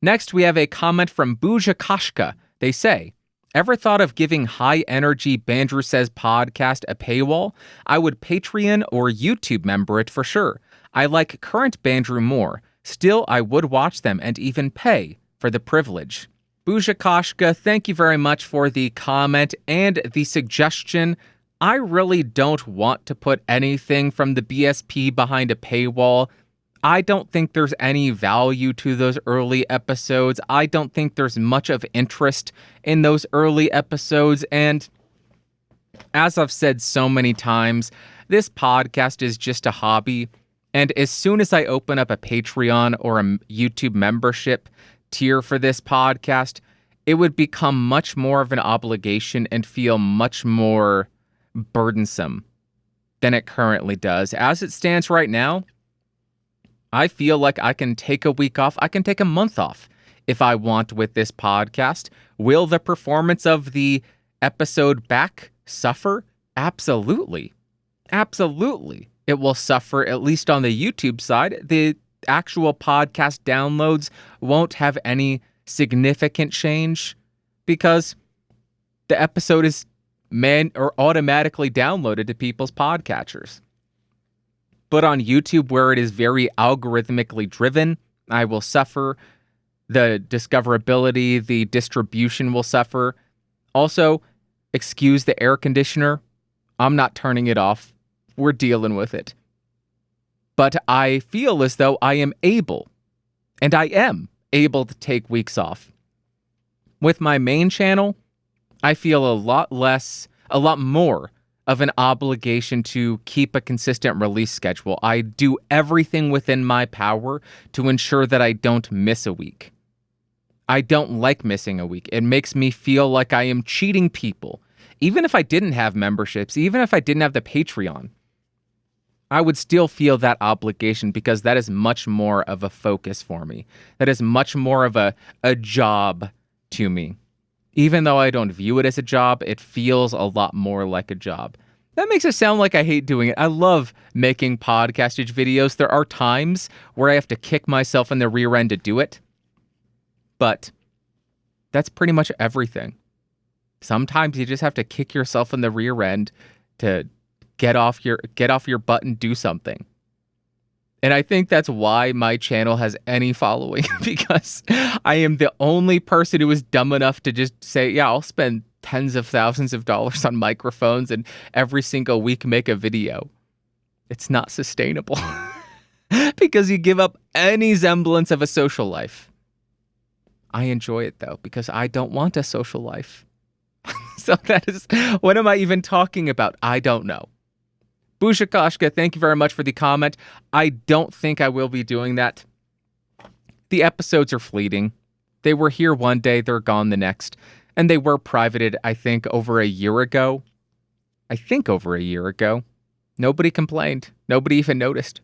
Next, we have a comment from Bujakashka. They say, ever thought of giving high-energy Bandrew Says podcast a paywall? I would Patreon or YouTube member it for sure. I like current Bandrew more. Still, I would watch them and even pay for the privilege. Bujakashka, thank you very much for the comment and the suggestion. I really don't want to put anything from the BSP behind a paywall. I don't think there's any value to those early episodes. I don't think there's much of interest in those early episodes. And as I've said so many times, this podcast is just a hobby. And as soon as I open up a Patreon or a YouTube membership tier for this podcast, it would become much more of an obligation and feel much more burdensome than it currently does. As it stands right now, I feel like I can take a week off. I can take a month off if I want with this podcast. Will the performance of the episode back suffer? Absolutely. Absolutely. It will suffer, at least on the YouTube side. The actual podcast downloads won't have any significant change because the episode is automatically downloaded to people's podcatchers. But on YouTube, where it is very algorithmically driven, I will suffer. The discoverability, the distribution will suffer. Also, excuse the air conditioner. I'm not turning it off. We're dealing with it. But I feel as though I am able, and I am able to take weeks off. With my main channel, I feel a lot more of an obligation to keep a consistent release schedule. I do everything within my power to ensure that I don't miss a week. I don't like missing a week. It makes me feel like I am cheating people. Even if I didn't have memberships, even if I didn't have the Patreon, I would still feel that obligation because that is much more of a focus for me. That is much more of a job to me. Even though I don't view it as a job, it feels a lot more like a job. That makes it sound like I hate doing it. I love making podcastage videos. There are times where I have to kick myself in the rear end to do it. But that's pretty much everything. Sometimes you just have to kick yourself in the rear end to get off your butt and do something. And I think that's why my channel has any following, because I am the only person who is dumb enough to just say, yeah, I'll spend tens of thousands of dollars on microphones and every single week make a video. It's not sustainable because you give up any semblance of a social life. I enjoy it though, because I don't want a social life. So that is, what am I even talking about? I don't know. Bushakashka, thank you very much for the comment. I don't think I will be doing that. The episodes are fleeting. They were here one day, they're gone the next. And they were privated, I think, over a year ago. Nobody complained. Nobody even noticed.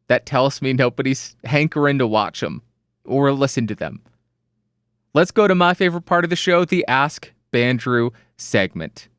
That tells me nobody's hankering to watch them or listen to them. Let's go to my favorite part of the show, the Ask Bandrew segment.